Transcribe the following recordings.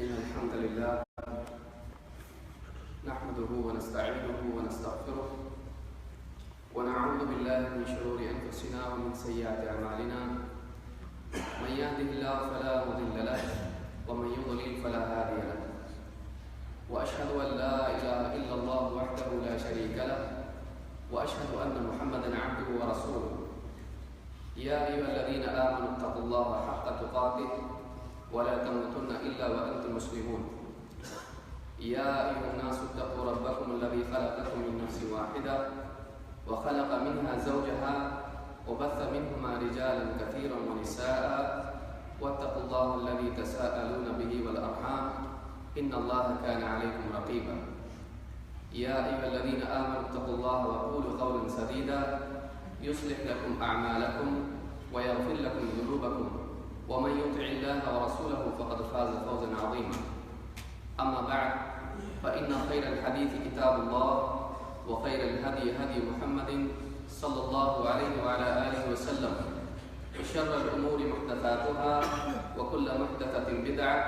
إن الحمد لله نحمده ونستعينه ونستغفره ونعوذ بالله من شرور أنفسنا ومن سيئات أعمالنا. من يهده الله فلا مضل له ومن يضلل فلا هادي له. وأشهد أن لا إله إلا الله وحده لا شريك له وأشهد أن محمدا عبده ورسوله. يا أيها الذين آمنوا اتقوا الله حق تقاته ولا تموتن إلا وأنتم مسلمون. يا أيها الناس اتقوا ربكم الذي خلقكم من نفس واحدة وخلق منها زوجها وبث منهما رجالا كثيرا ونساء واتقوا الله الذي تساءلون به والأرحام إن الله كان عليكم رقيبا. يا أيها الذين آمنوا اتقوا الله وقولوا قولا سديدا يصلح لكم أعمالكم ويغفر لكم ذنوبكم ومن يطع الله ورسوله فقد فاز فوزا عظيما. أما بعد فإن خير الحديث كتاب الله وخير الهدي هدي محمد صلى الله عليه وعلى آله وسلم وشر الأمور محدثاتها وكل محدثة بدعة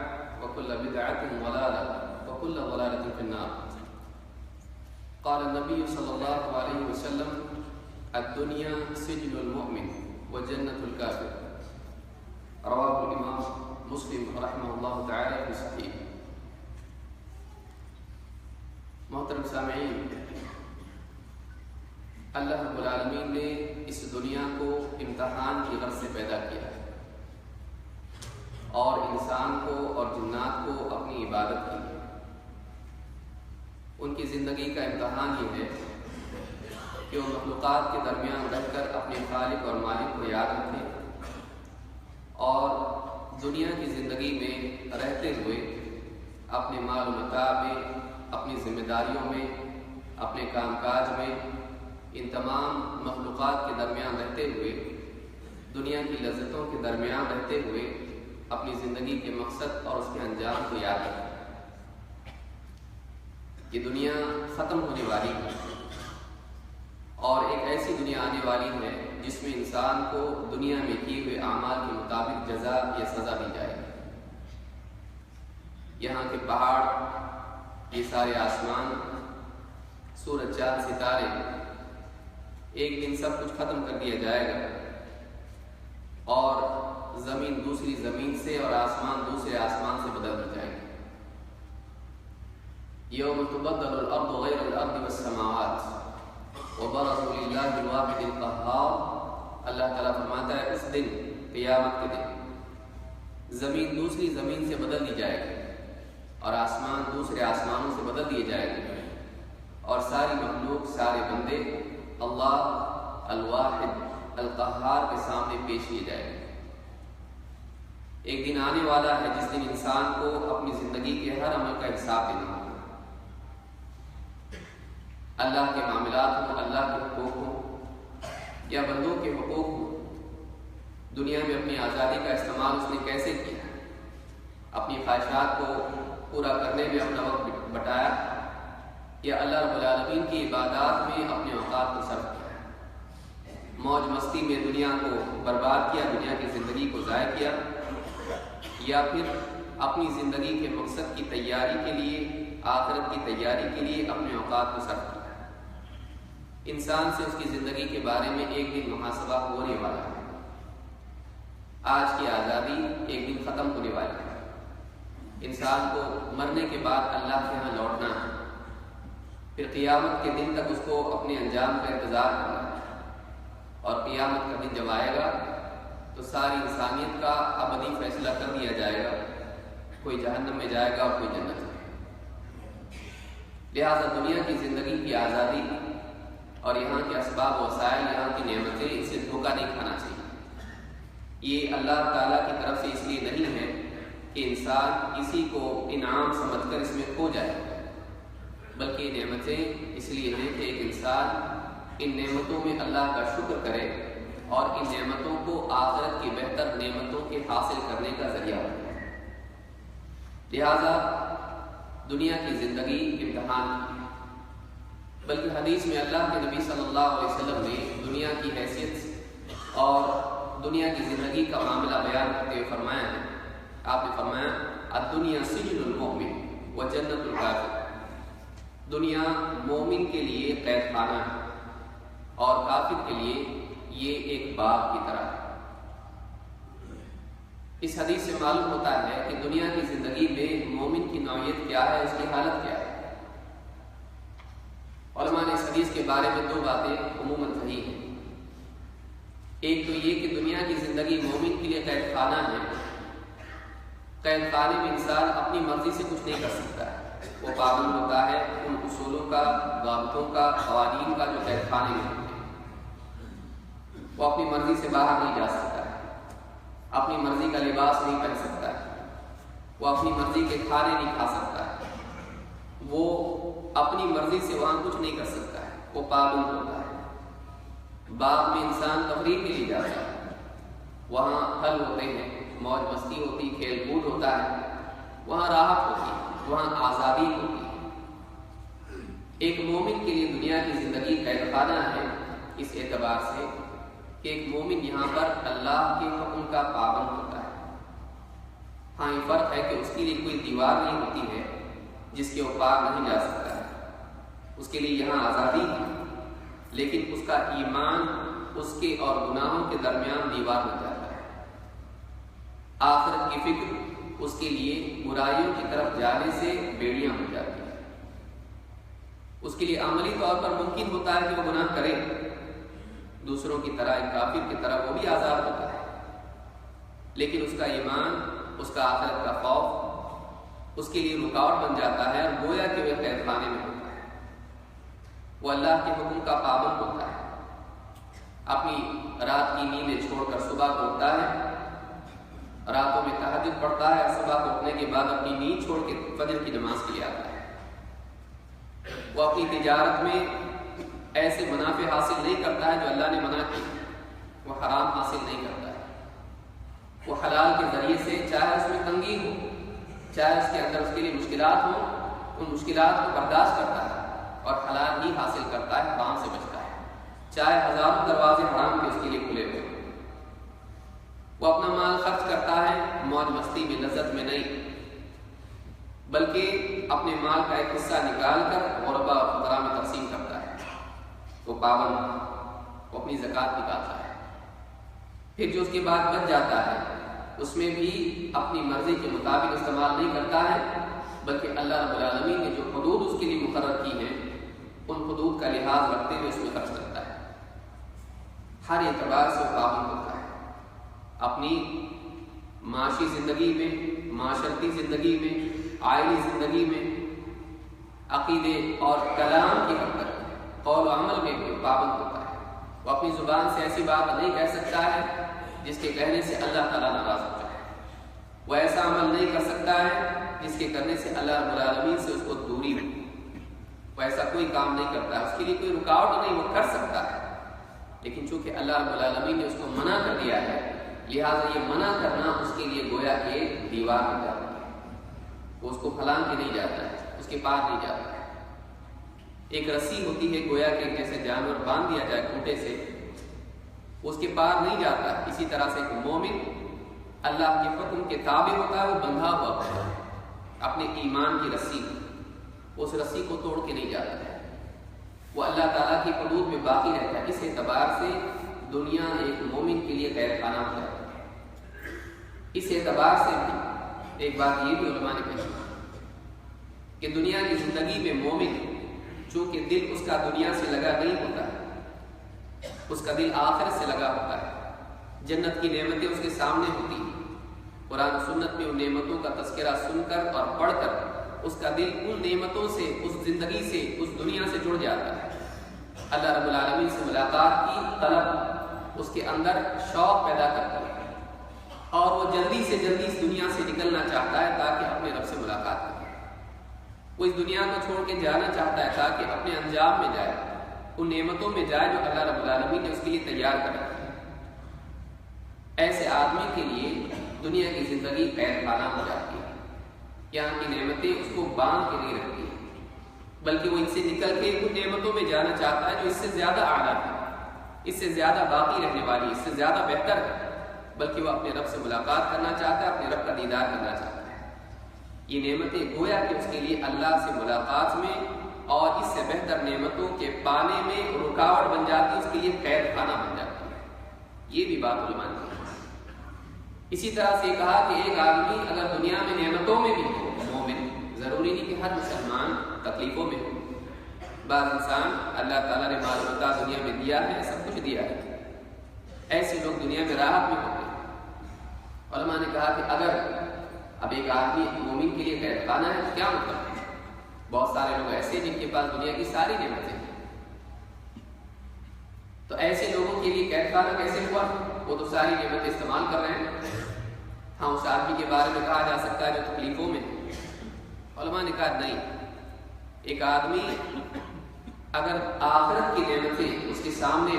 وكل بدعة ضلالة وكل ضلالة في النار. قال النبي صلى الله عليه وسلم الدنيا سجن المؤمن وجنة الكافر. رواه الإمام مسلم رحمه الله تعالى في صحيح. محترم سامعین، اللہ رب العالمین نے اس دنیا کو امتحان کی غرض سے پیدا کیا ہے اور انسان کو اور جنات کو اپنی عبادت کی ہے. ان کی زندگی کا امتحان یہ ہے کہ وہ مخلوقات کے درمیان رہ کر اپنے خالق اور مالک کو یاد رکھیں اور دنیا کی زندگی میں رہتے ہوئے اپنے مال و متاع میں، اپنی ذمہ داریوں میں، اپنے کام کاج میں، ان تمام مخلوقات کے درمیان رہتے ہوئے، دنیا کی لذتوں کے درمیان رہتے ہوئے اپنی زندگی کے مقصد اور اس کے انجام کو یاد رکھیں. یہ دنیا ختم ہونے والی ہے اور ایک ایسی دنیا آنے والی ہے جس میں انسان کو دنیا میں کیے ہوئے اعمال کے مطابق جزا یا سزا دی جائے گی. یہاں کے پہاڑ، یہ سارے آسمان، سورج، چاند، ستارے، ایک دن سب کچھ ختم کر دیا جائے گا اور زمین دوسری زمین سے اور آسمان دوسرے آسمان سے بدل دی جائے گی. یوم تبدل الارض غیر الارض والسماوات وبرزوا للہ الواحد القہار. اللہ تعالیٰ فرماتا ہے اس دن، قیامت کے دن، زمین دوسری زمین سے بدل دی جائے گی اور آسمان دوسرے آسمانوں سے بدل دیے جائے گے اور ساری مخلوق، سارے بندے اللہ الواحد القہار کے سامنے پیش کیے جائیں گے. ایک دن آنے والا ہے جس دن انسان کو اپنی زندگی کے ہر عمل کا حساب دینا ہوگا. اللہ کے معاملات ہوں، اللہ کے حقوق ہوں یا بندوں کے حقوق ہوں، دنیا میں اپنی آزادی کا استعمال اس نے کیسے کیا، اپنی خواہشات کو پورا کرنے میں اپنا وقت بٹایا یا اللہ رب العالمین کی عبادات میں اپنے اوقات کو صرف کیا، موج مستی میں دنیا کو برباد کیا، دنیا کی زندگی کو ضائع کیا، یا پھر اپنی زندگی کے مقصد کی تیاری کے لیے، آخرت کی تیاری کے لیے اپنے اوقات کو صرف کیا. انسان سے اس کی زندگی کے بارے میں ایک دن محاسبہ ہونے والا ہے. آج کی آزادی ایک دن ختم ہونے والی ہے. انسان کو مرنے کے بعد اللہ کے ہاں لوٹنا ہے، پھر قیامت کے دن تک اس کو اپنے انجام کا انتظار کرنا ہے اور قیامت کا دن جب آئے گا تو ساری انسانیت کا ابدی فیصلہ کر دیا جائے گا. کوئی جہنم میں جائے گا اور کوئی جنت میں. لہذا دنیا کی زندگی کی آزادی اور یہاں کے اسباب و وسائل، یہاں کی نعمتیں، ان سے دھوکہ نہیں کھانا چاہیے. یہ اللہ تعالیٰ کی طرف سے اس لیے نہیں ہے کہ انسان کسی کو انعام سمجھ کر اس میں کھو جائے، بلکہ یہ نعمتیں اس لیے ہیں کہ ایک انسان ان نعمتوں میں اللہ کا شکر کرے اور ان نعمتوں کو آخرت کی بہتر نعمتوں کے حاصل کرنے کا ذریعہ بنے. لہذا دنیا کی زندگی امتحان کی، بلکہ حدیث میں اللہ کے نبی صلی اللہ علیہ وسلم نے دنیا کی حیثیت اور دنیا کی زندگی کا معاملہ بیان کرتے ہوئے فرمایا ہے آپ نے فرمایا الدنیا سجن المؤمن و جنت الکافر، دنیا مومن کے لیے قید خانہ ہے اور کافر کے لیے یہ ایک باغ کی طرح ہے۔ اس حدیث سے معلوم ہوتا ہے کہ دنیا کی زندگی میں مومن کی نوعیت کیا ہے، اس کی حالت کیا ہے۔ علماء نے اس حدیث کے بارے میں دو باتیں عموماً کہی ہیں۔ ایک تو یہ کہ دنیا کی زندگی مومن کے لیے قید خانہ ہے، قید خانے میں انسان اپنی مرضی سے کچھ نہیں کر سکتا ہے، وہ پابند ہوتا ہے ان اصولوں کا، ضابطوں کا، قوانین کا جو قید خانے میں ہوتے ہیں۔ وہ اپنی مرضی سے باہر نہیں جا سکتا ہے، اپنی مرضی کا لباس نہیں پہن سکتا ہے، وہ اپنی مرضی کے کھانے نہیں کھا سکتا ہے، وہ اپنی مرضی سے وہاں کچھ نہیں کر سکتا ہے، وہ پابند ہوتا ہے۔ باغ میں انسان تفریح کے لیے جاتا ہے، وہاں پھل ہوتے ہیں، موج مستی ہوتی، کھیل کود ہوتا ہے، وہاں راحت ہوتی ہے، وہاں آزادی ہوتی ہے۔ ایک مومن کے لیے دنیا کی زندگی قید خانہ ہے اس اعتبار سے کہ ایک مومن یہاں پر اللہ کے حکم کا پابند ہوتا ہے۔ ہاں یہ فرق ہے کہ اس کے لیے کوئی دیوار نہیں ہوتی ہے جس کے وہ پار نہیں جا سکتا ہے، اس کے لیے یہاں آزادی ہے، لیکن اس کا ایمان اس کے اور گناہوں کے درمیان دیوار بن جاتا ہے۔ آخرت کی فکر اس کے لیے برائیوں کی طرف جانے سے بیڑیاں ہو جاتی ہیں۔ اس کے لیے عملی طور پر ممکن ہوتا ہے کہ وہ گناہ کرے، دوسروں کی طرح، ایک کافر کی طرح وہ بھی آزاد ہوتا ہے، لیکن اس کا ایمان، اس کا آخرت کا خوف اس کے لیے رکاوٹ بن جاتا ہے اور گویا کہ وہ قید خانے میں ہوتا ہے۔ وہ اللہ کے حکم کا پابند ہوتا ہے، اپنی رات کی نیندیں چھوڑ کر صبح کو اٹھتا ہے، راتوں میں تہجد پڑھتا ہے، صبح کو اٹھنے کے بعد اپنی نیند چھوڑ کے فجر کی نماز کے لیے آتا ہے۔ وہ اپنی تجارت میں ایسے منافع حاصل نہیں کرتا ہے جو اللہ نے منع کی، وہ حرام حاصل نہیں کرتا ہے، وہ حلال کے ذریعے سے، چاہے اس میں تنگی ہو، چاہے اس کے اندر اس کے لیے مشکلات ہوں، ان مشکلات کو برداشت کرتا ہے اور حلال ہی حاصل کرتا ہے، حرام سے بچتا ہے، چاہے ہزاروں دروازے حرام کے اس کے لیے کھلے ہوئے۔ وہ اپنا مال خرچ کرتا ہے موج مستی میں، لذت میں نہیں، بلکہ اپنے مال کا ایک حصہ نکال کر غربا اور فقراء میں تقسیم کرتا ہے۔ وہ پابند، وہ اپنی زکوٰۃ نکالتا ہے، پھر جو اس کے بعد بچ جاتا ہے اس میں بھی اپنی مرضی کے مطابق استعمال نہیں کرتا ہے، بلکہ اللہ رب العالمین نے جو حدود اس کے لیے مقرر کی ہیں ان حدود کا لحاظ رکھتے ہوئے اس میں خرچ کرتا ہے۔ ہر اعتبار سے وہ پابند ہوتا ہے، اپنی معاشی زندگی میں، معاشرتی زندگی میں، آئلی زندگی میں، عقیدے اور کلام کی حد تک قول و عمل میں بھی پابند ہوتا ہے۔ وہ اپنی زبان سے ایسی بات نہیں کہہ سکتا ہے جس کے کہنے سے اللہ تعالیٰ ناراض ہو جائے، وہ ایسا عمل نہیں کر سکتا ہے جس کے کرنے سے اللہ رب العالمین سے اس کو دوری ہو، وہ ایسا کوئی کام نہیں کرتا ہے، اس کے لیے کوئی رکاوٹ نہیں، وہ کر سکتا ہے، لیکن چونکہ اللہ رب العالمین نے اس کو منع کر دیا ہے، لہٰذا یہ منع کرنا اس کے لیے گویا ایک دیوار بن جاتا ہے، وہ اس کو پھلانگ کے نہیں جاتا ہے، اس کے پار نہیں جاتا ہے۔ ایک رسی ہوتی ہے گویا کہ جیسے جانور باندھ دیا جائے کھوٹے سے، اس کے پار نہیں جاتا ہے، اسی طرح سے ایک مومن اللہ کے حکم کے تابع ہوتا ہے، وہ بندھا ہوا ہوتا ہے اپنے ایمان کی رسی، اس رسی کو توڑ کے نہیں جاتا ہے، وہ اللہ تعالیٰ کی حدود میں باقی رہتا ہے۔ اس اعتبار سے دنیا ایک مومن کے لیے قید خانہ ہو جاتا ہے۔ اس اعتبار سے بھی ایک بات یہ بھی علماء نے کہی کہ دنیا کی زندگی میں مومن چونکہ دل اس کا دنیا سے لگا نہیں ہوتا ہے، اس کا دل آخرت سے لگا ہوتا ہے، جنت کی نعمتیں اس کے سامنے ہوتی ہیں، قرآن و سنت میں ان نعمتوں کا تذکرہ سن کر اور پڑھ کر اس کا دل ان نعمتوں سے، اس زندگی سے، اس دنیا سے جڑ جاتا ہے۔ اللہ رب العالمین سے ملاقات کی طلب اس کے اندر شوق پیدا کرتی ہے اور وہ جلدی سے جلدی اس دنیا سے نکلنا چاہتا ہے تاکہ اپنے رب سے ملاقات کرے، وہ اس دنیا کو چھوڑ کے جانا چاہتا ہے تاکہ اپنے انجام میں جائے، ان نعمتوں میں جائے جو اللہ رب العالمین نے اس کے لیے تیار کر رکھی ہے۔ ایسے آدمی کے لیے دنیا کی زندگی قید خانہ ہو جاتی ہے، یہاں کی نعمتیں اس کو باندھ کے نہیں رکھتی ہیں، بلکہ وہ ان سے نکل کے ان نعمتوں میں جانا چاہتا ہے جو اس سے زیادہ اعلیٰ ہے، اس سے زیادہ باقی رہنے والی، اس سے زیادہ بہتر ہے۔ بلکہ وہ اپنے رب سے ملاقات کرنا چاہتا ہے، اپنے رب کا دیدار کرنا چاہتا ہے۔ یہ نعمتیں گویا کہ اس کے لیے اللہ سے ملاقات میں اور اس سے بہتر نعمتوں کے پانے میں رکاوٹ بن جاتی ہے، اس کے لیے قید خانہ بن جاتی ہے۔ یہ بھی بات علماء نے کی۔ اسی طرح سے کہا کہ ایک آدمی اگر دنیا میں نعمتوں میں بھی ہو مومن، ضروری نہیں کہ ہر مسلمان تکلیفوں میں ہو۔ بعض انسان اللہ تعالیٰ نے مال و متا دنیا میں دیا ہے، سب کچھ دیا ہے، ایسے لوگ دنیا میں راحت میں ہوتے ہیں۔ علماء نے کہا کہ اگر اب ایک آدمی مومن کے لیے قید خانہ ہے تو کیا مطلب ہے؟ بہت سارے لوگ ایسے جن کے پاس دنیا کی ساری نعمتیں ہیں، تو ایسے لوگوں کے لیے قید خانہ کیسے ہوا؟ وہ تو ساری نعمتیں استعمال کر رہے ہیں۔ ہاں، اس آدمی کے بارے میں کہا جا سکتا ہے جو تکلیفوں میں ہے۔ علماء نے کہا نہیں، ایک آدمی اگر آخرت کی نعمتیں اس کے سامنے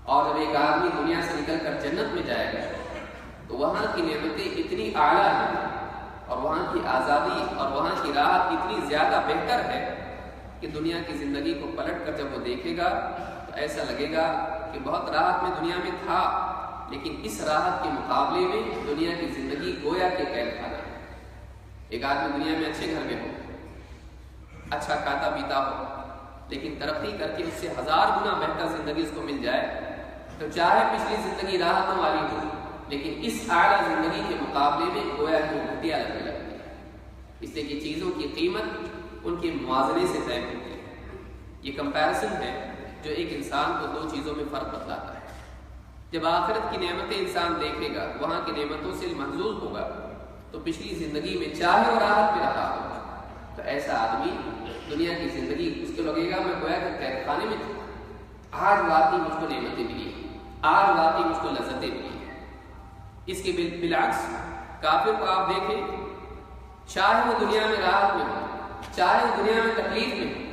اور جب ایک آدمی دنیا سے نکل کر جنت میں جائے گا تو وہاں کی نعمتیں اتنی اعلیٰ ہیں اور وہاں کی آزادی اور وہاں کی راحت اتنی زیادہ بہتر ہے کہ دنیا کی زندگی کو پلٹ کر جب وہ دیکھے گا تو ایسا لگے گا کہ بہت راحت میں دنیا میں تھا، لیکن اس راحت کے مقابلے میں دنیا کی زندگی گویا کہ قید خانہ ہے۔ ایک آدمی دنیا میں اچھے گھر میں ہو، اچھا کھاتا پیتا ہو، لیکن ترقی کر کے اس سے 1000 گنا بہتر زندگی اس کو مل جائے تو چاہے پچھلی زندگی راحتوں والی ہو، لیکن اس اعلیٰ زندگی کے مقابلے میں گویا کہ گھٹیا لگنے لگتی ہے، اس لیے کہ چیزوں کی قیمت ان کے موازنے سے طے ہوتی ہے۔ یہ کمپیرزن ہے جو ایک انسان کو دو چیزوں میں فرق بتلاتا ہے۔ جب آخرت کی نعمتیں انسان دیکھے گا، وہاں کی نعمتوں سے محظوظ ہوگا، تو پچھلی زندگی میں چاہے وہ راحت میں رہا ہوگا تو ایسا آدمی دنیا کی زندگی اس کو لگے گا میں گویا کہ قید خانے میں تھا، آج واقعی مجھ کو نعمتیں ملی، آج واقعی مجھ کو لذتیں ملی۔ اس کے بالعکس کافر کو آپ دیکھیں، چاہے وہ دنیا میں راحت میں ہو، چاہے وہ دنیا میں تکلیف میں ہو۔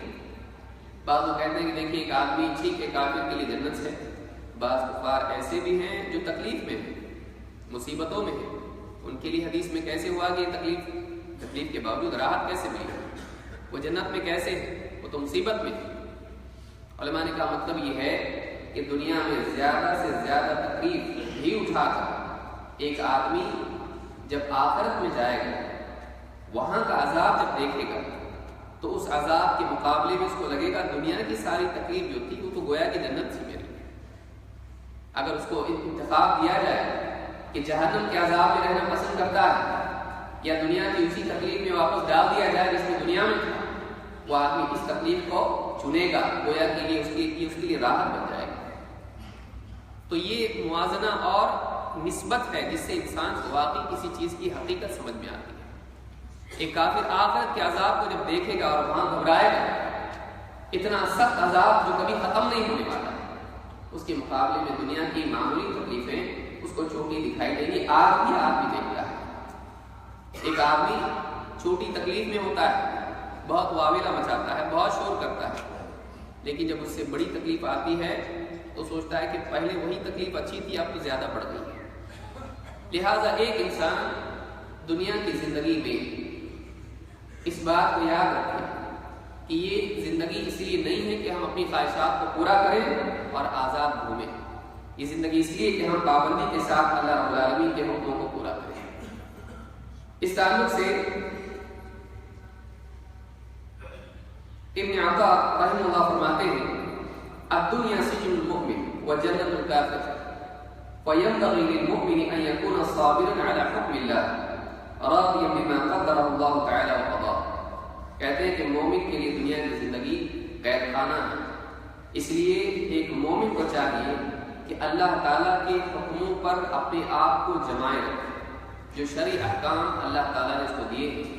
بعض لوگ کہتے ہیں کہ دیکھیے ایک آدمی ٹھیک ہے کافر کے لیے جنت ہے، بعض کفار ایسے بھی ہیں جو تکلیف میں ہیں، مصیبتوں میں ہیں، ان کے لیے حدیث میں کیسے ہوا کہ تکلیف کے باوجود راحت کیسے ملی؟ وہ جنت میں کیسے ہے؟ وہ تو مصیبت میں ہے۔ علماء نے کہا مطلب یہ ہے کہ دنیا میں زیادہ سے زیادہ تکلیف بھی اٹھا کر ایک آدمی جب آخرت میں جائے گا، وہاں کا عذاب جب دیکھے گا تو اس عذاب کے مقابلے میں اس کو لگے گا دنیا کی ساری تکلیف جو تھی وہ تو گویا کہ جنت تھی میری۔ اگر اس کو انتخاب دیا جائے کہ جہنم کے عذاب میں رہنا پسند کرتا ہے یا دنیا کی اسی تکلیف میں واپس ڈال دیا جائے جس میں دنیا میں تھا، وہ آدمی اس تکلیف کو چنے گا، گویا کہ یہ اس کے لیے راحت بن جائے گا۔ تو یہ ایک موازنہ اور نسبت ہے جس سے انسان کو واقعی کسی چیز کی حقیقت سمجھ میں آتی ہے۔ ایک کافر آخرت کے عذاب کو جب دیکھے گا اور وہاں گھبرائے گا، اتنا سخت عذاب جو کبھی ختم نہیں ہونے والا ہے، اس کے مقابلے میں دنیا کی معمولی تکلیفیں اس کو چھوٹی دکھائی دیں گی۔ آج بھی دیکھ رہا ہے، ایک آدمی چھوٹی تکلیف میں ہوتا ہے، بہت واویلا مچاتا ہے، بہت شور کرتا ہے، لیکن جب اس سے بڑی تکلیف آتی ہے تو سوچتا ہے کہ پہلے وہی تکلیف اچھی تھی، اب تو زیادہ بڑھ گئی ہے۔ لہٰذا ایک انسان دنیا کی زندگی میں اس بات کو یاد رکھے کہ یہ زندگی اس لیے نہیں ہے کہ ہم اپنی خواہشات کو پورا کریں اور آزاد گھومیں، یہ زندگی اس لیے کہ ہم پابندی کے ساتھ اللہ رب العالمین کے حکموں کو پورا کریں۔ اس تعلق سے ابن عطا رحمہ اللہ فرماتے ہیں الدنیا سجن المؤمن وجنة الكافر فينبغي للمؤمن أن يكون صابرا على حكم الله راضيا بما قدره الله تعالى وقضاه۔ کہتے ہیں کہ مومن کے لیے دنیا کی زندگی قید خانہ ہے، اس لیے ایک مومن کو چاہیے کہ اللہ تعالیٰ کے حکموں پر اپنے آپ کو جمائے رکھے۔ جو شرعی احکام اللہ تعالیٰ نے اس کو دیے ہیں،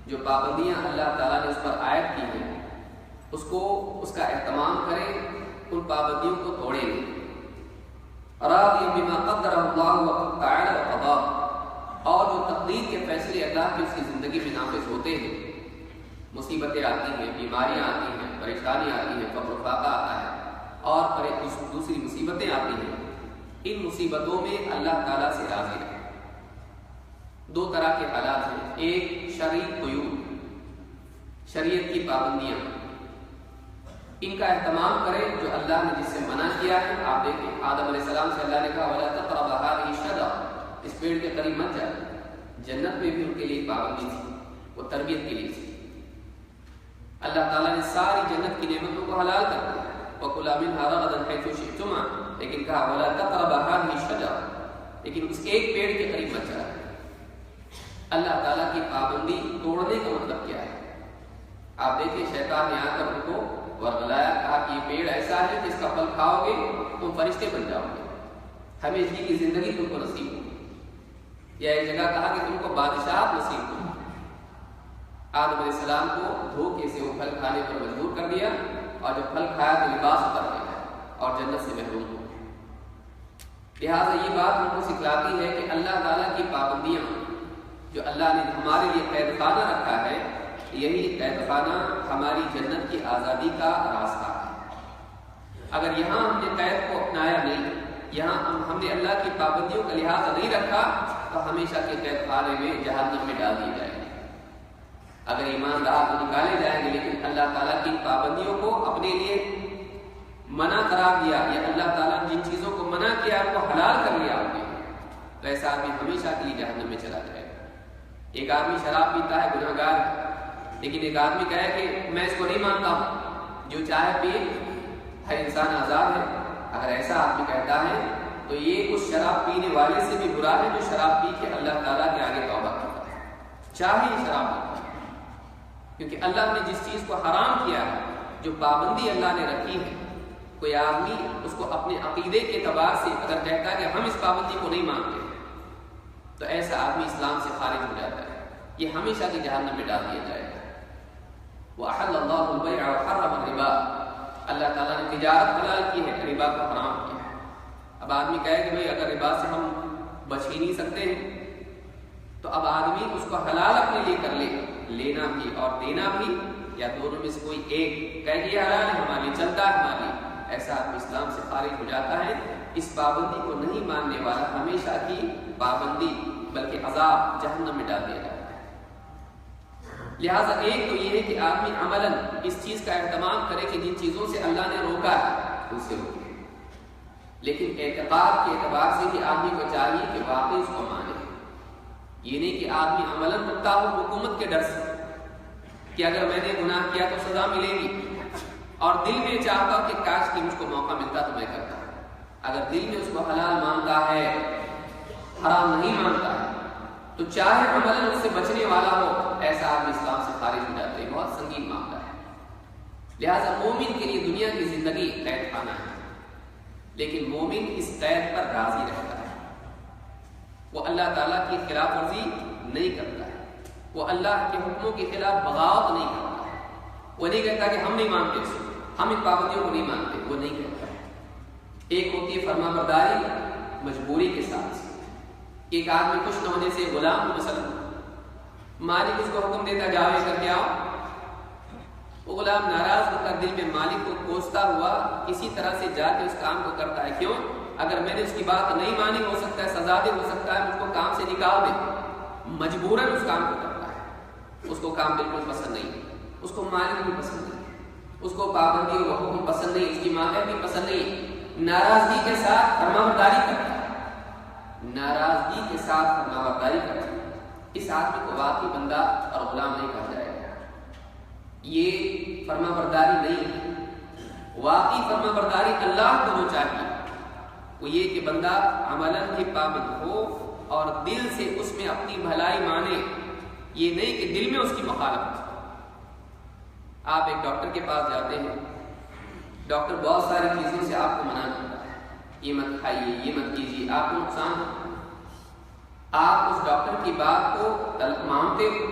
جو پابندیاں اللہ تعالیٰ نے اس پر عائد کی ہیں، اس کا اہتمام کرے، ان پابندیوں کو توڑے نہیں۔ راضی بما قدر اللہ تعالی وقضاء، اور جو تقدیر کے فیصلے اللہ کی اس کی زندگی میں نافذ ہوتے ہیں، مصیبتیں آتی ہیں، بیماریاں آتی ہیں، پریشانیاں آتی ہیں، فقر و فاقہ آتا ہے اور دوسری مصیبتیں آتی ہیں، ان مصیبتوں میں اللہ تعالیٰ سے راضی رہے۔ دو طرح کے حالات ہیں، ایک شرعی قیود، شریعت کی پابندیاں، ان کا اہتمام کریں جو اللہ نے جس سے منع کیا ہے۔ آپ دیکھیں آدم علیہ السلام سے اللہ نے کہا وَلَا تَقْرَبَا هَٰذِهِ پیڑ کے قریب مت جا. جنت میں بھی ان کے لیے پابندی تھی، وہ تربیت کے لیے تھی. اللہ تعالیٰ نے ساری جنت کی نعمتوں کو حلال کر دیا. وَكُلَا مِنْهَا رَغَدًا حَيْثُ شِئْتُمَا، لیکن کہا وَلَا تَقْرَبَا هَٰذِهِ الشَّجَرَةَ، لیکن اس ایک پیڑ کے قریب مت جا. اللہ تعالیٰ کی پابندی توڑنے کا مطلب کیا ہے؟ آپ دیکھیں شیطان نے آ کر ان کو ورغلایا، کہا کہ یہ پیڑ ایسا ہے جس کا پھل کھاؤ گے تم فرشتے بن جاؤ گے، ہمیشہ کی زندگی تم کو نصیب ہوگی. یا ایک جگہ کہا کہ تم کو بادشاہت نصیب ہوگی. آدم علیہ السلام کو دھوکے سے وہ پھل کھانے پر مجبور کر دیا، اور جب پھل کھایا تو لباس اتر گیا اور جنت سے محروم ہو گئے. لہٰذا یہ بات ہم کو سکھلاتی ہے کہ اللہ تعالیٰ کی پابندیاں جو اللہ نے ہمارے لیے قید خانہ رکھا ہے، یہی قید خانہ ہماری جنت کی آزادی کا راستہ ہے. اگر یہاں ہم نے قید کو اپنایا نہیں، یہاں ہم نے اللہ کی پابندیوں کا لحاظ نہیں رکھا، تو ہمیشہ کے قید خانے میں جہنم میں ڈال دیے جائیں گے. اگر ایمان رہا تو نکالے جائیں گے، لیکن اللہ تعالیٰ کی پابندیوں کو اپنے لیے منع قرار دیا، یا اللہ تعالیٰ نے جن چیزوں کو منع کیا ان کو حلال کر لیا آپ نے، تو ایسا آدمی ہمیشہ کے لیے جہنم میں چلا جائے گا. ایک آدمی شراب پیتا ہے، گناہ گار ہے، لیکن ایک آدمی کہے کہ میں اس کو نہیں مانتا ہوں، جو چاہے پیے، ہر انسان آزاد ہے. اگر ایسا آدمی کہتا ہے تو یہ اس شراب پینے والے سے بھی برا ہے جو شراب پی کے اللہ تعالیٰ کے آگے توبہ کرتا ہے، چاہے شراب پیتا ہے. کیونکہ اللہ نے جس چیز کو حرام کیا ہے، جو پابندی اللہ نے رکھی ہے، کوئی آدمی اس کو اپنے عقیدے کے اعتبار سے اگر کہتا ہے کہ ہم اس پابندی کو نہیں مانتے، تو ایسا آدمی اسلام سے خارج ہو جاتا ہے، یہ ہمیشہ کی جہنم میں ڈال دیا جائے گا. وَأَحَلَّ اللَّهُ الْبَيْعَ وَحَرَّمَ الرِّبَا، اللہ تعالیٰ نے تجارت حلال کی ہے، ربا کو حرام کیا ہے. اب آدمی کہے کہ بھئی اگر ربا سے ہم بچ ہی نہیں سکتے ہیں، تو اب آدمی اس کو حلال اپنے لیے کر لے، لینا بھی اور دینا بھی، یا دونوں میں سے کوئی ایک کہے کہ یہ حلال ہے ہمارے لیے، چلتا ہے ہمارے لیے، ایسا آدمی اسلام سے خارج ہو جاتا ہے. اس پابندی کو نہیں ماننے والا ہمیشہ کی پابندی بلکہ عذاب جہنم میں ڈال دیا جاتا ہے. لہٰذا ایک تو یہ ہے کہ آدمی عملاً اس چیز کا اہتمام کرے کہ جن چیزوں سے اللہ نے روکا ہے اس سے روکے، لیکن اعتقاد کے اعتبار سے بھی آدمی کو چاہیے کہ واقعی اس کو مانے. یہ نہیں کہ آدمی عملاً رکتا ہو حکومت کے ڈر سے کہ اگر میں نے گناہ کیا تو سزا ملے گی، اور دل میں چاہتا ہوں کہ کاش کہ مجھ کو موقع ملتا تو میں کرتا. اگر دل میں اس کو حلال مانتا ہے، حرام نہیں مانتا ہے، تو چاہے عملاً اس سے بچنے والا ہو، ایسا آدمی اسلام سے خارج ہو جاتا ہے. بہت سنگین معاملہ ہے. لہٰذا مومن کے لیے دنیا کی زندگی قید خانہ ہے، لیکن مومن اس قید پر راضی رہتا ہے. وہ اللہ تعالیٰ کی خلاف ورزی نہیں کرتا ہے، وہ اللہ کے حکموں کے خلاف بغاوت نہیں کرتا ہے. وہ نہیں کہتا کہ ہم نہیں مانتے اس کو، ہم ان پابندیوں کو نہیں مانتے، وہ نہیں کہتا ہے. ایک ہوتی ہے فرما برداری مجبوری کے ساتھ. ایک آدمی خوش نہ ہونے سے غلام مثلا مالک اس کو حکم دیتا جاؤ یہ کر کے آؤ، وہ غلام ناراض ہو کر دل میں مالک کو کوستا ہوا کسی طرح سے جا کے اس کام کو کرتا ہے. کیوں؟ اگر میں نے اس کی بات نہیں مانی ہو سکتا ہے سزا دے، ہو سکتا ہے مجھ کو کام سے نکال دے، مجبوراً اس کام کو کرتا ہے. اس کو کام بالکل پسند نہیں، اس کو مالک بھی پسند نہیں، اس کو پابندی و حکم پسند نہیں، اس کی ماتحت بھی پسند نہیں. ناراضگی کے ساتھ فرمانبرداری کرتا ہے، ناراضگی کے ساتھ فرمانبرداری کرتا ہے. اس آدمی کو واقعی بندہ اور غلام نہیں کہا جائے گا. یہ فرمانبرداری نہیں ہے. واقعی فرمانبرداری اللہ کو جو چاہیے وہ یہ کہ بندہ عملاً بھی پابند ہو اور دل سے اس میں اپنی بھلائی مانے. یہ نہیں کہ دل میں اس کی مخالفت. آپ ایک ڈاکٹر کے پاس جاتے ہیں، ڈاکٹر بہت ساری چیزوں سے آپ کو منع کرتا ہے، یہ مت کھائیے، یہ مت کیجیے، آپ کو نقصان ہے. آپ اس ڈاکٹر کی بات کو مانتے ہو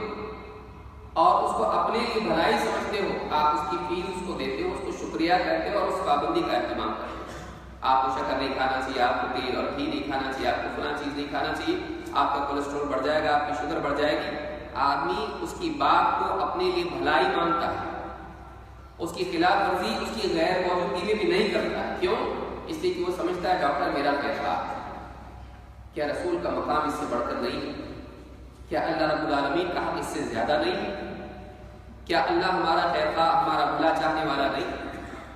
اور اس کو اپنے لیے بھلائی سمجھتے ہو، آپ اس کی فیس اس کو دیتے ہو، اس کو شکریہ کرتے ہو اور اس پابندی کا اہتمام کرتے ہو. آپ کو شکر نہیں کھانا چاہیے، آپ کو تیل اور گھی نہیں کھانا چاہیے، آپ کو فلاں چیز نہیں کھانا چاہیے، آپ کا کولیسٹرول بڑھ جائے گا، آپ کی شوگر بڑھ جائے گی. آدمی اس کی بات کو اپنے لیے بھلائی مانتا ہے، اس کی خلاف ورزی اس کی غیر موجودگی میں بھی نہیں کرتا ہے. کیوں؟ اس لیے کہ وہ سمجھتا ہے ڈاکٹر میرا فیصلہ ہے. کیا رسول کا مقام اس سے بڑھ کر نہیں ہے؟ کیا اللہ رب العالمین کا حق اس سے زیادہ نہیں ہے؟ کیا اللہ ہمارا خیرخواہ، ہمارا بھلا چاہنے والا نہیں؟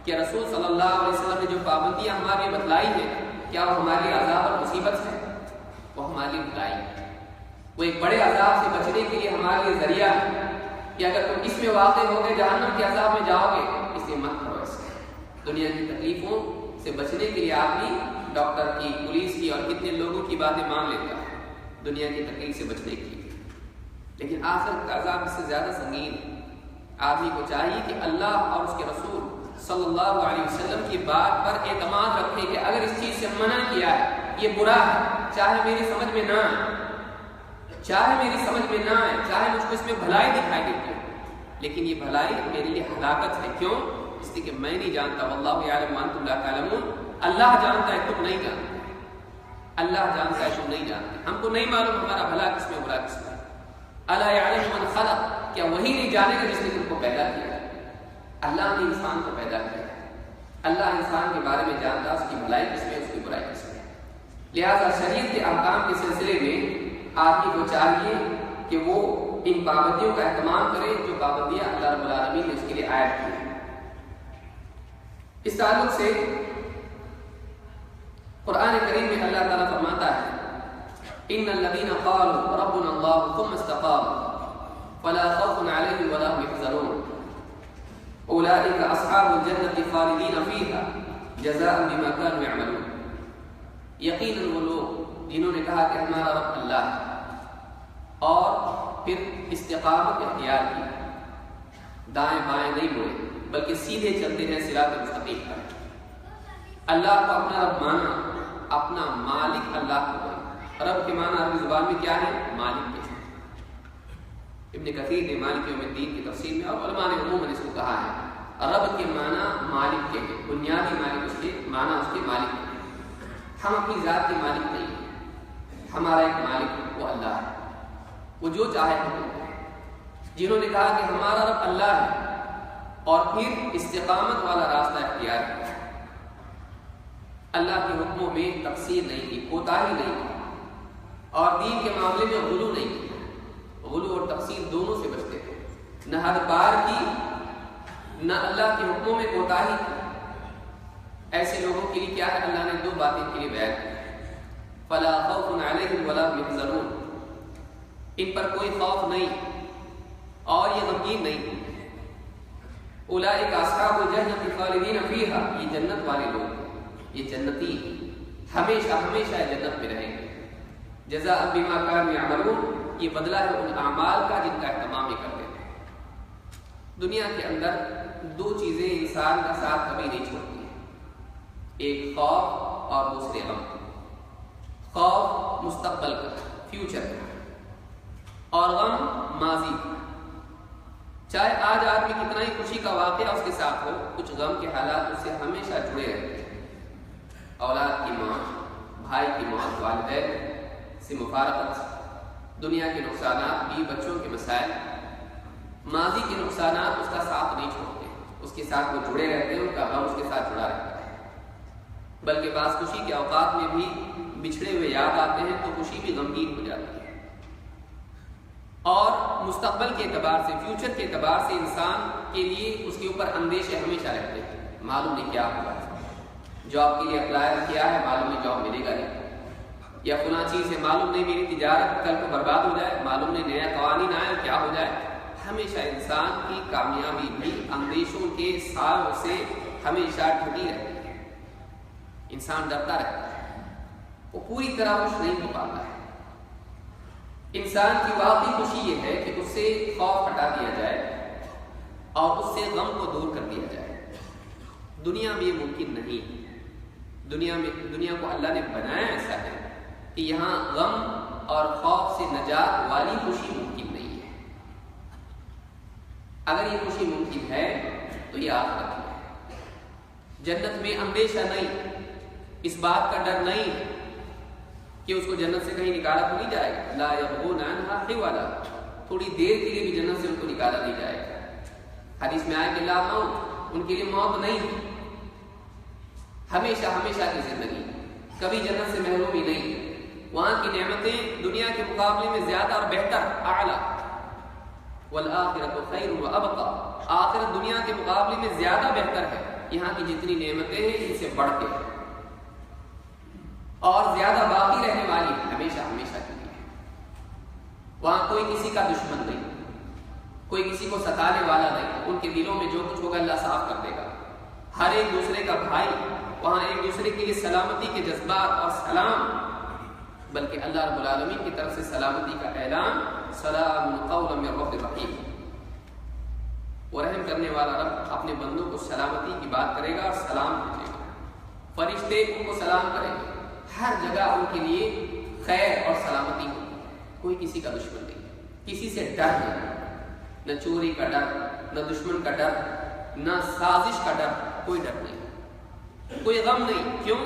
کیا رسول صلی اللہ علیہ وسلم نے جو پابندیاں ہمارے بتلائی ہیں، کیا وہ ہمارے عذاب اور مصیبت ہے؟ وہ ہمارے لیے بھلائی، وہ ایک بڑے عذاب سے بچنے کے لیے ہمارے لیے ذریعہ ہے کہ اگر تم اس میں واقع ہو گے جہنم کے عذاب میں جاؤ گے، اسے مت کرو۔ ایسے دنیا کی تکلیفوں سے بچنے کے لیے آدمی ڈاکٹر کی، پولیس کی اور کتنے لوگوں کی باتیں مان لیتا ہے دنیا کی تکلیف سے بچنے کے لیے، لیکن آخرت کا عذاب اس سے زیادہ سنگین ہے۔ آدمی کو چاہیے کہ اللہ اور اس کے رسول صلی اللہ علیہ وسلم کی بات پر اعتماد رکھے کہ اگر اس چیز سے منع کیا ہے، یہ برا ہے، چاہے میری سمجھ میں نہ آئے، چاہے میری سمجھ میں نہ آئے، چاہے مجھ کو اس میں بھلائی دکھائی دیتی ہے، لیکن یہ بھلائی میرے لیے ہلاکت ہے۔ کیوں؟ اس لیے کہ میں نہیں جانتا، واللہ یعلم وانتم لا تعلمون، اللہ جانتا ہے تم نہیں جانتے، اللہ جانتا ہے تم نہیں جانتے، ہم کو نہیں معلوم ہمارا بھلا کس میں برا کس میں۔ الا یعلم من خلق، کیا وہی نہیں جانے گا جس نے تم کو پیدا کیا؟ اللہ نے انسان کو پیدا کیا، اللہ انسان کے بارے میں جانتا، اس کی بھلائی کس میں، اس کی برائی کس میں۔ لہذا شریعت کے احکام کے سلسلے میں آدمی کو چاہیے کہ وہ ان پابندیوں کا اہتمام کرے جو پابندیاں اللہ رب العالمین نے اس کے لیے عائد کی ہیں۔ اس تعلق سے قرآن کریم میں اللہ تعالیٰ فرماتا ہے ان الذين قالوا ربنا الله ثم استقاموا فلا خوف عليهم ولا هم يحزنون اولئك اصحاب الجنة خالدين فيها جزاء بما كانوا يعملون۔ یقیناً وہ لوگ جنہوں نے کہا کہ ہمارا رب اللہ ہے اور پھر استقامت اختیار کی، دائیں بائیں نہیں مڑے بلکہ سیدھے چلتے ہیں صراط مستقیم پر، اللہ کو اپنا رب مانا، اپنا مالک اللہ کو مانا۔ رب کے معنی عربی زبان میں کیا ہے؟ مالک کے۔ ابن کثیر نے مالک یوم الدین کی تفسیر میں اور علماء نے عموماً اس کو کہا ہے رب کے معنی مالک کے ہیں، بنیادی مالک اس کے معنی اس کے مالک کے ہیں۔ ہم اپنی ذات کے مالک نہیں ہیں، ہمارا ایک مالک وہ اللہ ہے، وہ جو چاہے ہم کو۔ جنہوں نے کہا کہ ہمارا رب اللہ ہے اور پھر استقامت والا راستہ اختیار کیا، اللہ کے حکموں میں تقصیر نہیں کی، کوتاہی نہیں کی، اور دین کے معاملے میں غلو نہیں کی، غلو اور تقصیر دونوں سے بچتے تھے، نہ حد پار کی نہ اللہ کے حکموں میں کوتاہی کی۔ ایسے لوگوں کے لیے کیا ہے؟ اللہ نے دو باتیں کے لیے بیان کی، فلا خوف علیہم ولا هم يحزنون، ان پر کوئی خوف نہیں اور یہ غمگین نہیں۔ اولئک اصحاب الجنة خالدین فیہا، یہ جنت والے لوگ، یہ جنتی ہمیشہ ہمیشہ جنت میں رہیں گے۔ جزاء بما كانوا يعملون، یہ بدلہ ہے ان اعمال کا جن کا اہتمام یہ کرتے تھے۔ دنیا کے اندر دو چیزیں انسان کا ساتھ کبھی نہیں چھوڑتی ہیں، ایک خوف اور دوسرے غم۔ خوف مستقبل کا، فیوچر کا، اور غم ماضی کا۔ چاہے آج آدمی کتنا ہی خوشی کا واقعہ اس کے ساتھ ہو، کچھ غم کے حالات اس سے ہمیشہ جڑے رہتے ہیں۔ اولاد کی موت، بھائی کی موت، والدین سے مفارقت، دنیا کے نقصانات، بیوی بچوں کے مسائل، ماضی کے نقصانات اس کا ساتھ نہیں چھوڑتے، اس کے ساتھ وہ جڑے رہتے ہیں، ان کا غم اس کے ساتھ جڑا رہتا ہے۔ بلکہ بعض خوشی کے اوقات میں بھی بچھڑے ہوئے یاد آتے ہیں تو خوشی بھی غمگین ہو جاتی ہے۔ اور مستقبل کے اعتبار سے، فیوچر کے اعتبار سے انسان کے لیے اس کے اوپر اندیشے ہمیشہ رہتے ہیں، معلوم نہیں کیا ہوگا، جاب کے لیے اپلائی کیا ہے، معلوم نہیں جاب ملے گا نہیں، یا فلاں چیز ہے، معلوم نہیں میری تجارت کل کو برباد ہو جائے، معلوم نہیں نیا قوانین آئے کیا ہو جائے۔ ہمیشہ انسان کی کامیابی بھی اندیشوں کے سائوں سے ہمیشہ ڈھکی رہتی ہے، انسان ڈرتا رہتا ہے، وہ پوری طرح خوش نہیں ہو پاتا ہے۔ انسان کی واقعی خوشی یہ ہے کہ اس سے خوف ہٹا دیا جائے اور اس سے غم کو دور کر دیا جائے۔ دنیا میں یہ ممکن نہیں، دنیا کو اللہ نے بنایا ایسا ہے کہ یہاں غم اور خوف سے نجات والی خوشی ممکن نہیں ہے۔ اگر یہ خوشی ممکن ہے تو یہ آخرت ہے۔ جنت میں اندیشہ نہیں، اس بات کا ڈر نہیں کہ اس کو جنت سے کہیں نکالا تو نہیں جائے گا، لا یبغون عنہا حولا، تھوڑی دیر کے لیے بھی جنت سے ان کو نکالا نہیں جائے گا۔ حدیث میں آئے کہ لا موت، ان کے لیے موت نہیں، ہمیشہ ہمیشہ کی زندگی، کبھی جنت سے محرومی نہیں۔ وہاں کی نعمتیں دنیا کے مقابلے میں زیادہ اور بہتر، اعلیٰ۔ والآخرۃ خیر وابقیٰ، آخرت دنیا کے مقابلے میں زیادہ بہتر ہے، یہاں کی جتنی نعمتیں ہیں ان سے بڑھ کے اور زیادہ باقی رہنے والی، ہمیشہ ہمیشہ کی۔ وہاں کوئی کسی کا دشمن نہیں، کوئی کسی کو ستانے والا نہیں، ان کے دلوں میں جو کچھ ہوگا اللہ صاف کر دے گا، ہر ایک دوسرے کا بھائی، وہاں ایک دوسرے کے لیے سلامتی کے جذبات اور سلام، بلکہ اللہ رب العالمین کی طرف سے سلامتی کا اعلان، سلام قولا من رب رحیم، وہ رحم کرنے والا رب اپنے بندوں کو سلامتی کی بات کرے گا اور سلام بھیجے گا، فرشتے ان کو سلام کریں گے، ہر جگہ ان کے لیے خیر اور سلامتی ہوگی، کوئی کسی کا دشمن نہیں، کسی سے ڈر نہیں، نہ چوری کا ڈر، نہ دشمن کا ڈر، نہ سازش کا ڈر، کوئی ڈر نہیں، کوئی غم نہیں، کیوں؟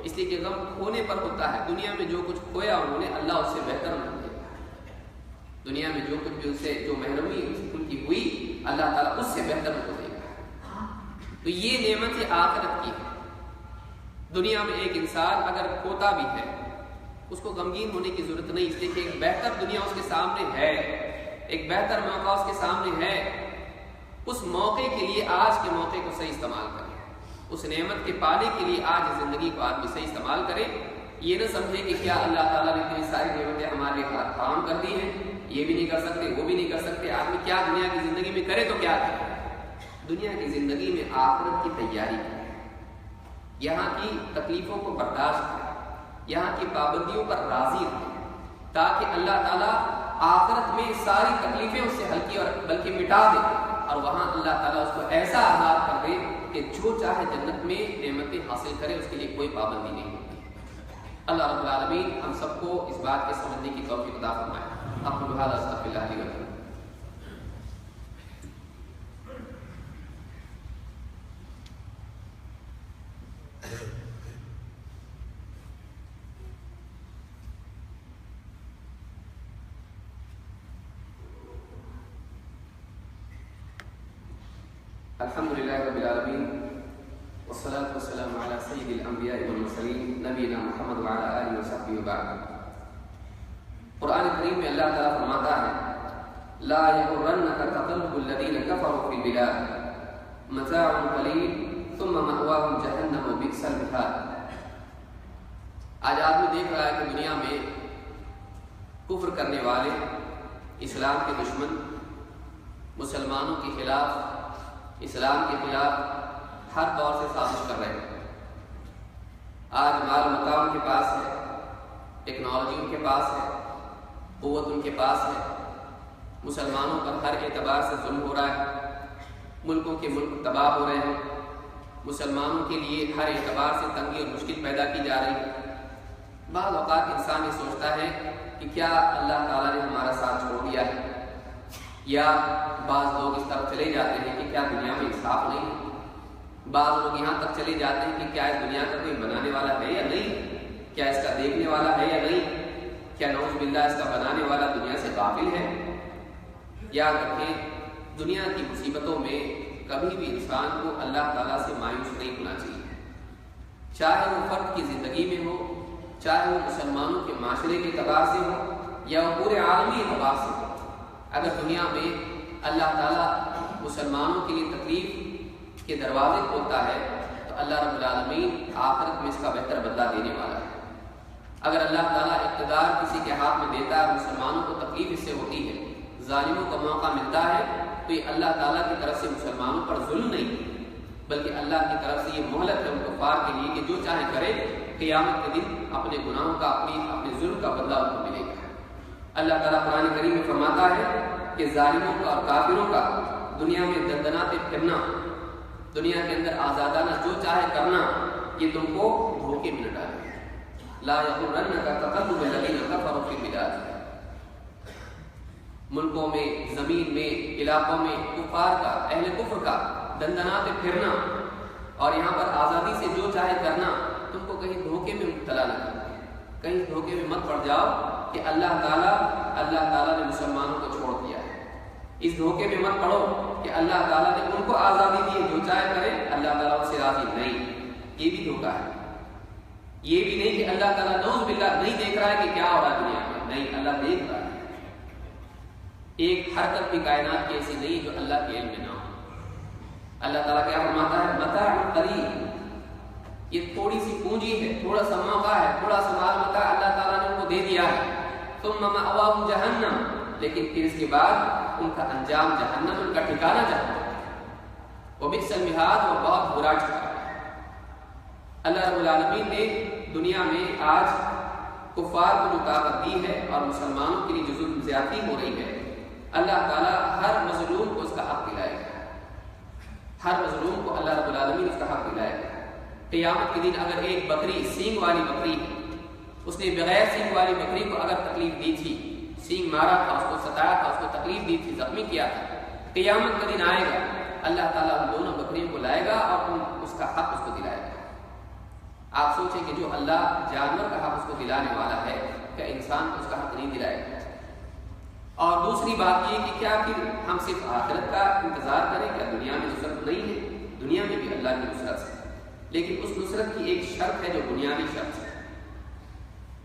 اس لیے کہ غم کھونے پر ہوتا ہے، دنیا میں جو کچھ کھویا انہوں نے اللہ اس سے بہتر نہیں دے گا، دنیا میں جو کچھ بھی ان سے جو محرومی ان کی ہوئی اللہ تعالیٰ اس سے بہتر ان کو دے گا، تو یہ نعمت آخرت کی ہے۔ دنیا میں ایک انسان اگر کھوتا بھی ہے اس کو غمگین ہونے کی ضرورت نہیں، اس لیے کہ ایک بہتر دنیا اس کے سامنے ہے، ایک بہتر موقع اس کے سامنے ہے، اس موقع کے لیے آج کے موقع کو صحیح استعمال کریں، اس نعمت کے پانے کے لیے آج زندگی کو آدمی صحیح استعمال کرے، یہ نہ سمجھے کہ کیا اللہ تعالیٰ نے اتنی ساری نعمتیں ہمارے لیے حرام کر دی ہیں، یہ بھی نہیں کر سکتے وہ بھی نہیں کر سکتے، آدمی کیا دنیا کی زندگی میں کرے تو کیا کرے؟ دنیا کی زندگی میں آخرت کی تیاری کرے، یہاں کی تکلیفوں کو برداشت کرے، یہاں کی پابندیوں پر راضی رہے، تاکہ اللہ تعالیٰ آخرت میں ساری تکلیفیں اس سے ہلکی اور بلکہ مٹا دے، اور وہاں اللہ تعالیٰ اس کو ایسا آزاد کر دے کہ جو چاہے جنت میں نعمتیں حاصل کرے، اس کے لیے کوئی پابندی نہیں ہوتی۔ اللہ رب العالمین ہم سب کو اس بات کے سمجھنے کی توفیق عطا فرمائے۔ اقول هذا استغفر الله لي ولكم۔ الحمد لله رب العالمين والصلاة والسلام على سيد الأنبياء والمرسلين نبينا محمد وعلى آله وصحبه وبعد۔ قرآن کریم میں اللہ تعالیٰ فرماتا ہے لا يغرنك تقلب الذين كفروا في البلاد متاع قليل ثم مأواهم جهنم وبئس المهاد۔ آج آدمی دیکھ رہا ہے کہ دنیا میں کفر کرنے والے، اسلام کے دشمن، مسلمانوں کے خلاف، اسلام کے خلاف ہر دور سے سازش کر رہے ہیں۔ آج مال مقام ان کے پاس ہے، ٹیکنالوجی ان کے پاس ہے، قوت ان کے پاس ہے، مسلمانوں پر ہر اعتبار سے ظلم ہو رہا ہے، ملکوں کے ملک تباہ ہو رہے ہیں، مسلمانوں کے لیے ہر اعتبار سے تنگی اور مشکل پیدا کی جا رہی ہے۔ بعض اوقات انسان یہ سوچتا ہے کہ کیا اللہ تعالیٰ نے ہمارا ساتھ چھوڑ دیا ہے، یا بعض لوگ اس طرف چلے جاتے ہیں کہ کیا دنیا میں انصاف نہیں ہے، بعض لوگ یہاں تک چلے جاتے ہیں کہ کیا اس دنیا کا کوئی بنانے والا ہے یا نہیں، کیا اس کا دیکھنے والا ہے یا نہیں، کیا نعوذ باللہ اس کا بنانے والا دنیا سے غافل ہے۔ یاد رکھیں دنیا کی مصیبتوں میں کبھی بھی انسان کو اللہ تعالیٰ سے مایوس نہیں ہونا چاہیے، چاہے وہ فرد کی زندگی میں ہو، چاہے وہ مسلمانوں کے معاشرے کے اعتبار سے ہو یا وہ پورے عالمی اعتبار سے ہو۔ اگر دنیا میں اللہ تعالیٰ مسلمانوں کے لیے تکلیف کے دروازے کھولتا ہے تو اللہ رب العالمین آخرت میں اس کا بہتر بدلہ دینے والا ہے۔ اگر اللہ تعالیٰ اقتدار کسی کے ہاتھ میں دیتا ہے، مسلمانوں کو تکلیف اس سے ہوتی ہے، ظالموں کو موقع ملتا ہے، تو یہ اللہ تعالیٰ کی طرف سے مسلمانوں پر ظلم نہیں بلکہ اللہ کی طرف سے یہ مہلت ہے ان کفار کے لیے کہ جو چاہے کرے، قیامت کے دن اپنے گناہوں کا، اپنے ظلم کا بدلہ ان کو ملے گا۔ اللہ تعالیٰ قرآن کریم میں فرماتا ہے کہ ظالموں کا اور کافروں کا دنیا میں دندناتے پھرنا، دنیا کے اندر آزادانہ جو چاہے کرنا، یہ تم کو دھوکے میں نہ ڈالے۔ لا يغرنك تقلب الذين كفروا في البلاد، ملکوں میں، زمین میں، علاقوں میں کفار کا، اہل کفر کا دندناتے پھرنا اور یہاں پر آزادی سے جو چاہے کرنا، تم کو کہیں دھوکے میں مبتلا نہ کرے، کہیں دھوکے میں مت پڑ جاؤ کہ اللہ تعالیٰ نے مسلمانوں کو چھوڑ دیا ہے۔ اس دھوکے میں مت پڑو کہ اللہ تعالیٰ نے ان کو آزادی دی ہے، جو چاہے کرے، اللہ تعالیٰ ان سے راضی نہیں، یہ بھی دھوکا ہے۔ یہ بھی نہیں کہ اللہ تعالیٰ نعوذ باللہ نہیں دیکھ رہا ہے کہ کیا ہو رہا ہے دنیا میں، نہیں، اللہ دیکھ رہا ہے۔ ایک حرکت بھی کائنات کی ایسی نہیں جو اللہ کے علم میں نہ ہو۔ اللہ تعالیٰ کیا فرماتا ہے متاع قلیل، یہ تھوڑی سی پونجی ہے، تھوڑا سا موقع ہے، تھوڑا سا مال متاع اللہ تعالیٰ نے ان کو دے دیا ہے۔ ثم مأواہم جہنم، لیکن پھر اس کے بعد ان کا انجام جہنم، ان کا ٹھکانہ جہنم، وہ بئس المہاد، وہ بہت برا ٹھکانہ ہے۔ اللہ رب العالمین نے دنیا میں آج کفار کو جو طاقت دی ہے اور مسلمانوں کے لیے جو ظلم زیادتی ہو رہی ہے، اللہ تعالیٰ ہر مظلوم کو اس کا حق دلائے گا، ہر مظلوم کو اللہ رب العالمین اس کا حق دلائے گا۔ قیامت کے دن اگر ایک بکری سینگ والی بکری ہے، اس نے بغیر سینگ والی بکری کو اگر تکلیف دی تھی، سینگ مارا تھا، اس کو ستایا تھا، اس کو تکلیف دی تھی، زخمی کیا تھا، قیامت کا دن آئے گا، اللہ تعالیٰ ان دونوں بکریوں کو لائے گا اور اس کا حق اس کو دلائے گا۔ آپ سوچیں کہ جو اللہ جانور کا حق اس کو دلانے والا ہے، کیا انسان کو اس کا حق نہیں دلائے گا؟ اور دوسری بات یہ کہ کیا پھر ہم صرف آخرت کا انتظار کریں؟ کیا دنیا میں نصرت نہیں ہے؟ دنیا میں بھی اللہ کی نصرت ہے، لیکن اس نصرت کی ایک شرط ہے جو بنیادی شرط ہے۔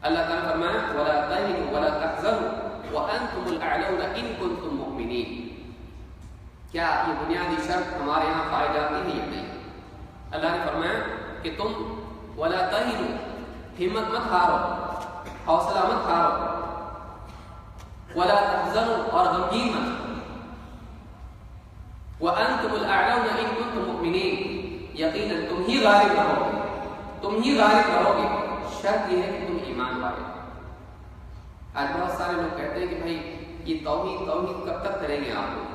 اللہ تعالیٰ فرمایا وَلَا تَهِنُوا وَلَا تَحْزَنُوا وَأَنْتُمُ الْأَعْلَوْنَ إِن كُنتُم مُؤْمِنِينَ۔ کیا یہ بنیادی شرط ہمارے یہاں پائی جاتی ہے یا نہیں؟ اللہ نے فرمایا کہ تم وَلَا تَهِنُوا، ہمت مت ہارو، حوصلہ مت ہارو، وَلَا تَحْزَنُوا، اور غمگین مت، وَأَنْتُمُ الْأَعْلَوْنَ إِن كُنتُم مُؤْمِنِينَ، یقیناً تم ہی غالب رہو گے، تم ہی غالب رہو گے، شرط یہ ہے کہ تم ایمان والے۔ آج بہت سارے لوگ کہتے ہیں کہ بھائی یہ توحید کب تک کریں گے آپ لوگ؟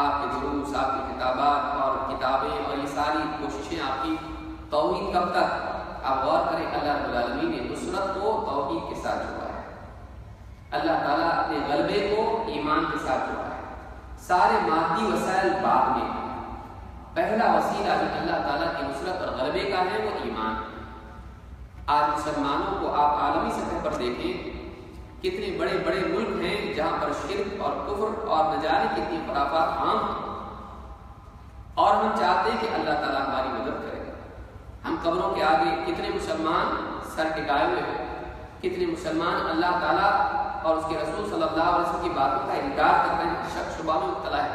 آپ کے دروس، آپ کی کتابات اور کتابیں اور یہ ساری کوششیں آپ کی توحید کب تک؟ آپ غور کریں، اللہ رب العالمین نے نصرت کو توحید کے ساتھ جوڑا ہے، اللہ تعالیٰ اپنے غلبے کو ایمان کے ساتھ جوڑا ہے۔ سارے مادی وسائل بعد میں، پہلا وسیلہ جو اللہ تعالیٰ کی نصرت اور غلبے کا ہے وہ ایمان۔ آج مسلمانوں کو آپ عالمی سطح پر دیکھیں، کتنے بڑے بڑے ملک ہیں جہاں پر شرک اور کفر اور نہ جانے کتنی خرافات عام ہیں، اور ہم چاہتے ہیں کہ اللہ تعالیٰ ہماری مدد کرے۔ ہم قبروں کے آگے کتنے مسلمان سر ٹکائے ہوئے ہیں، کتنے مسلمان اللہ تعالیٰ اور اس کے رسول صلی اللہ علیہ وسلم کی باتوں کا انکار کرتے ہیں، شک شبہ میں مبتلا ہے،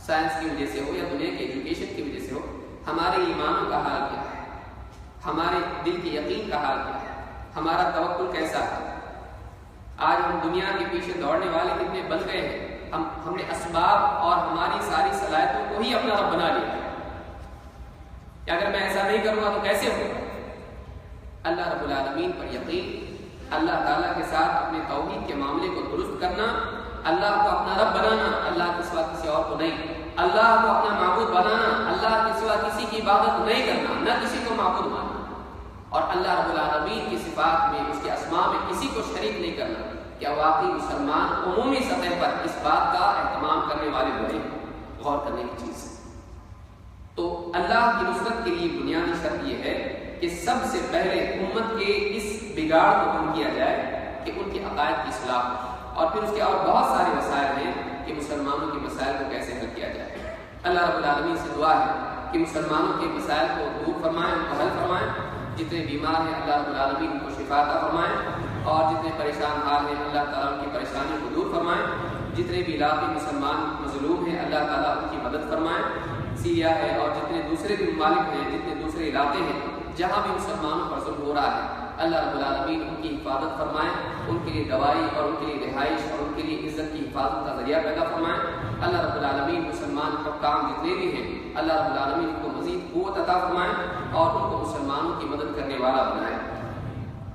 سائنس کی وجہ سے ہو یا دنیا کے ایجوکیشن کی وجہ سے ہو۔ ہمارے ایمانوں کا حال کیا ہے؟ ہمارے دل کے یقین کا حال کیا ہے؟ ہمارا توکل کیسا ہے؟ آج ہم دنیا کے پیچھے دوڑنے والے کتنے بن گئے ہیں، ہم نے اسباب اور ہماری ساری صلاحیتوں کو ہی اپنا رب بنا لیا ہے کہ اگر میں ایسا نہیں کروں گا تو کیسے ہوگا؟ اللہ رب العالمین پر یقین، اللہ تعالیٰ کے ساتھ اپنے توحید کے معاملے کو درست کرنا، اللہ کو اپنا رب بنانا، اللہ کے سوا کسی اور کو نہیں، اللہ کو اپنا معبود بنانا، اللہ کے سوا کسی کی عبادت نہیں کرنا، نہ کسی کو معبود ماننا، اور اللہ رب العالمین کی صفات میں، اس کے اسماء میں کسی کو شریک نہیں کرنا۔ کیا واقعی مسلمان عمومی سطح پر اس بات کا اہتمام کرنے والے بڑے غور کرنے کی چیز ہے؟ تو اللہ کی نصرت کے لیے بنیادی شرط یہ ہے کہ سب سے پہلے امت کے اس بگاڑ کو کم کیا جائے کہ ان کے عقائد کی اصلاح ہو، اور پھر اس کے اور بہت سارے وسائل ہیں کہ مسلمانوں کے مسائل کو کیسے حل کیا جائے۔ اللہ رب العالمین سے دعا ہے کہ مسلمانوں کے مسائل کو دور فرمائیں، ان کو حل فرمائیں، جتنے بیمار ہیں اللہ رب العالمین ان کو شفا عطا فرمائیں، اور جتنے پریشان حال ہیں اللہ تعالیٰ ان کی پریشانیوں کو دور فرمائیں، جتنے بھی علاقے مسلمان مظلوم ہیں اللہ تعالیٰ ان کی مدد فرمائیں، سیریا ہے اور جتنے دوسرے بھی ممالک ہیں، جتنے دوسرے علاقے ہیں جہاں بھی مسلمانوں پر ظلم ہو رہا ہے، اللہ رب العالمین ان کی حفاظت فرمائیں، ان کے لیے دوائی اور ان کے لیے رہائش اور ان کے لیے عزت کی حفاظت کا ذریعہ پیدا فرمائیں۔ اللہ رب العالمین مسلمان حکام جتنے بھی ہیں اللہ رب العالمین ان کو مزید قوت عطا فرمائیں اور ان کو مسلمانوں کی مدد کرنے والا بنائیں۔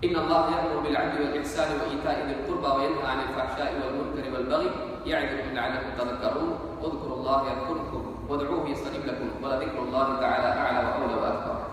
ان اللہ یأمر بالعدل والإحسان وإیتاء ذی القربى وینہی عن الفحشاء والمنکر والبغی یعظکم لعلکم تذکرون اذکروا اللہ یذکرکم وادعوه یستجب لکم ولذکر اللہ تعالی اعلی وأولی وأکبر۔